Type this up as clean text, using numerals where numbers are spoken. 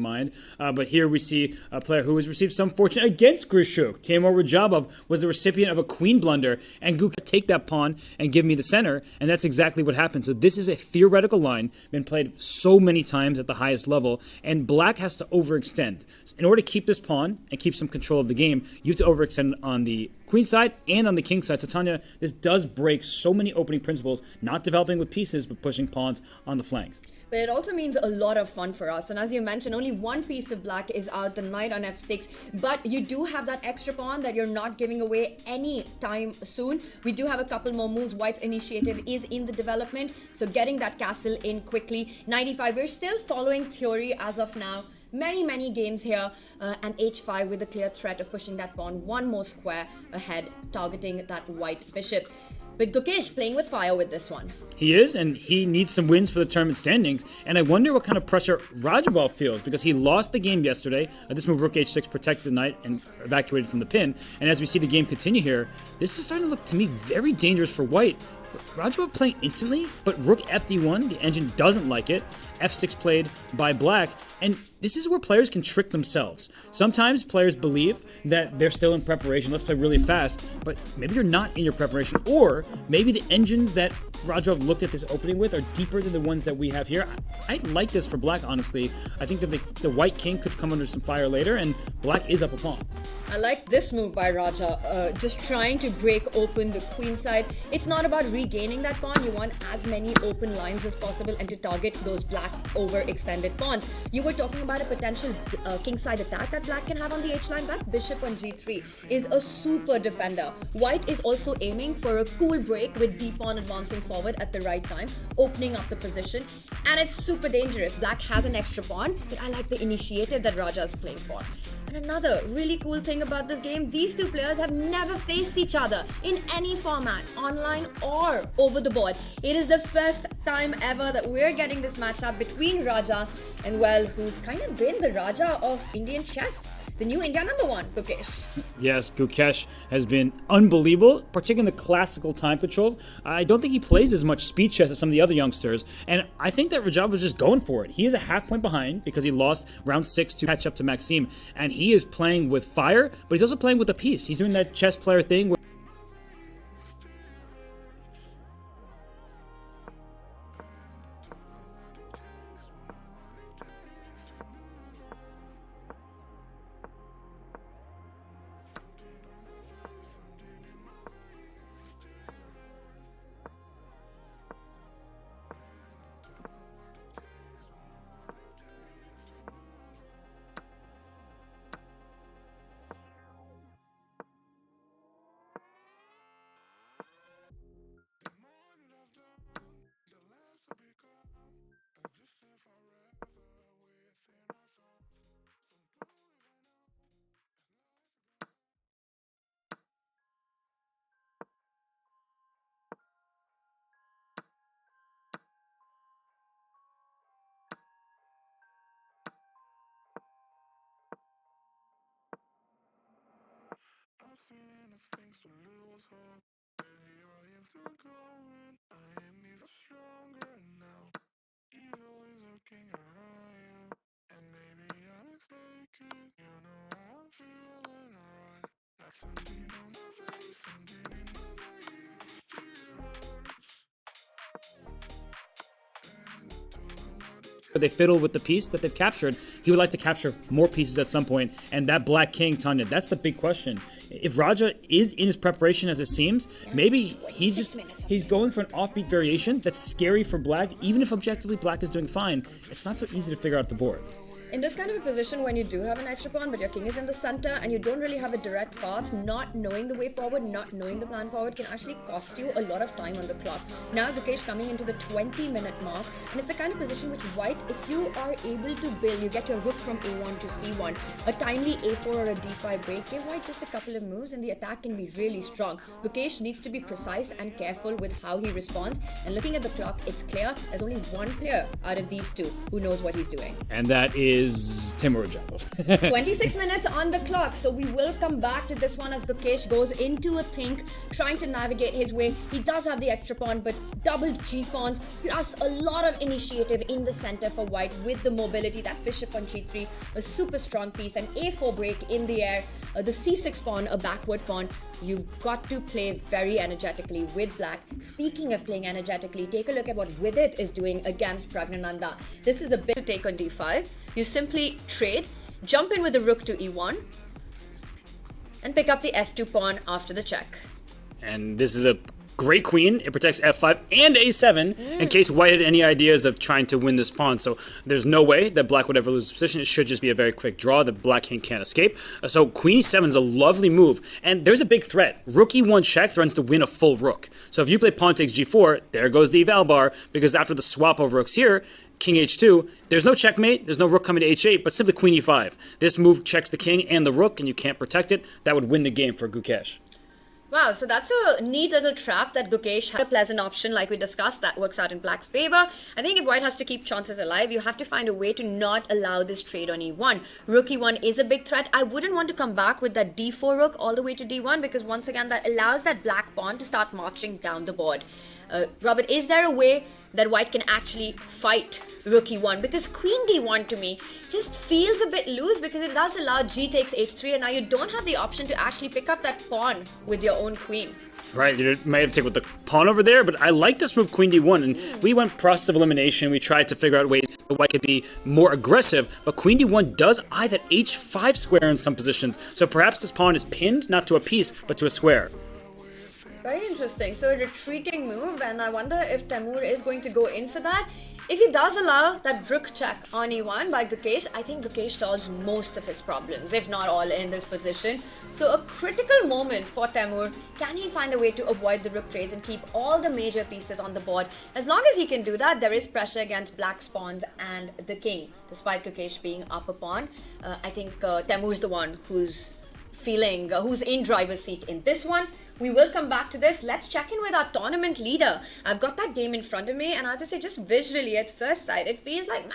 mind. But here we see a player who has received some fortune against Grishuk. Teimour Radjabov was the recipient of a queen blunder, and Gukesh take that pawn and give me the center, and that's exactly what happened. So this is a theoretical line, been played so many times at the highest level, and black has to overextend. In order to keep this pawn and keep some control of the game, you have to overextend on the queen side and on the king side. So Tanya, this does break so many opening principles, not developing with pieces, but pushing pawns on the flanks. But it also means a lot of fun for us. And as you mentioned, only one piece of black is out, the knight on f6. But you do have that extra pawn that you're not giving away any time soon. We do have a couple more moves. White's initiative is in the development. So getting that castle in quickly. 95, we're still following theory as of now. Many games here, and h5 with the clear threat of pushing that pawn one more square ahead, targeting that white bishop. But Gukesh playing with fire with this one. He is, and he needs some wins for the tournament standings. And I wonder what kind of pressure Radjabov feels, because he lost the game yesterday. This move, rook h6, protected the knight and evacuated from the pin. And as we see the game continue here, this is starting to look, to me, very dangerous for white. Radjabov playing instantly, but rook fd1, the engine doesn't like it. f6 played by black, and this is where players can trick themselves. Sometimes players believe that they're still in preparation, let's play really fast, but maybe you're not in your preparation, or maybe the engines that Radjabov looked at this opening with are deeper than the ones that we have here. I like this for black, honestly. I think that the white king could come under some fire later, and black is up a pawn. I like this move by Raja, just trying to break open the queen side. It's not about regaining that pawn. You want as many open lines as possible and to target those black overextended pawns. You were talking about a potential kingside attack that black can have on the h-line. That bishop on g3 is a super defender. White is also aiming for a cool break with d-pawn advancing forward at the right time, opening up the position, and it's super dangerous. Black has an extra pawn, but I like the initiative that Raja is playing for. And another really cool thing about this game, these two players have never faced each other in any format, online or over the board. It is the first time ever that we're getting this matchup between Raja and, well, who's kind of been the Raja of Indian chess. The new India #1, Gukesh. Yes, Gukesh has been unbelievable, particularly in the classical time controls. I don't think he plays as much speed chess as some of the other youngsters, and I think that Radjabov was just going for it. He is a half point behind because he lost round 6 to catch up to Maxime, and he is playing with fire, but he's also playing with a piece. He's doing that chess player thing where I've seen enough things to lose hope. Maybe all you're still going. I am even stronger now. Evil is lurking around you, and maybe I'm mistaken. You know I'm feeling right. Like something on my face, something in my veins. Still hurts. they fiddle with the piece that they've captured. He would like to capture more pieces at some point, and that black king, Tanya, that's the big question. If Raja is in his preparation as it seems, maybe he's going for an offbeat variation that's scary for black. Even if objectively black is doing fine, it's not so easy to figure out the board. In this kind of a position when you do have an extra pawn but your king is in the center and you don't really have a direct path, not knowing the way forward, not knowing the plan forward can actually cost you a lot of time on the clock. Now Gukesh coming into the 20-minute mark, and it's the kind of position which white, if you are able to build, you get your rook from a1 to c1, a timely a4 or a d5 break, give white just a couple of moves and the attack can be really strong. Gukesh needs to be precise and careful with how he responds, and looking at the clock, it's clear there's only one player out of these two who knows what he's doing. And that is Teimour Radjabov. 26 minutes on the clock, so we will come back to this one as Gukesh goes into a think, trying to navigate his way. He does have the extra pawn, but double G pawns, plus a lot of initiative in the center for white with the mobility. That bishop on G3, a super strong piece, an A4 break in the air, the C6 pawn, a backward pawn. You've got to play very energetically with black. Speaking of playing energetically, take a look at what Vidit is doing against Pragnananda. This is a bit to take on D5. You simply trade, jump in with the rook to E1, and pick up the F2 pawn after the check. And this is a great queen. It protects F5 and A7 in case white had any ideas of trying to win this pawn. So there's no way that black would ever lose position. It should just be a very quick draw that black king can't escape. So queen E7 is a lovely move. And there's a big threat. Rook E1 check threatens to win a full rook. So if you play pawn takes G4, there goes the eval bar, because after the swap of rooks here, king H2, there's no checkmate, there's no rook coming to H8, but simply queen E5. This move checks the king and the rook, and you can't protect it. That would win the game for Gukesh. Wow, so that's a neat little trap that Gukesh had. A pleasant option like we discussed that works out in black's favor. I think if white has to keep chances alive, you have to find a way to not allow this trade on E1. Rook E1 is a big threat. I wouldn't want to come back with that D4 rook all the way to D1, because once again that allows that black pawn to start marching down the board. Robert, is there a way that white can actually fight rook E1? Because queen D1 to me just feels a bit loose, because it does allow G takes H3, and now you don't have the option to actually pick up that pawn with your own queen. Right, you might have to take with the pawn over there, but I like this move, queen D1, and we went process of elimination. We tried to figure out ways that white could be more aggressive, but queen D1 does eye that H5 square in some positions, so perhaps this pawn is pinned, not to a piece, but to a square. Very interesting. So a retreating move, and I wonder if Teimour is going to go in for that. If he does allow that rook check on E1 by Gukesh, I think Gukesh solves most of his problems, if not all, in this position. So a critical moment for Teimour. Can he find a way to avoid the rook trades and keep all the major pieces on the board? As long as he can do that, there is pressure against black's pawns and the king, despite Gukesh being up a pawn. I think Teimour is the one who's in driver's seat in this one. We will come back to this. Let's check in with our tournament leader. I've got that game in front of me, and I have to say, just visually at first sight, it feels like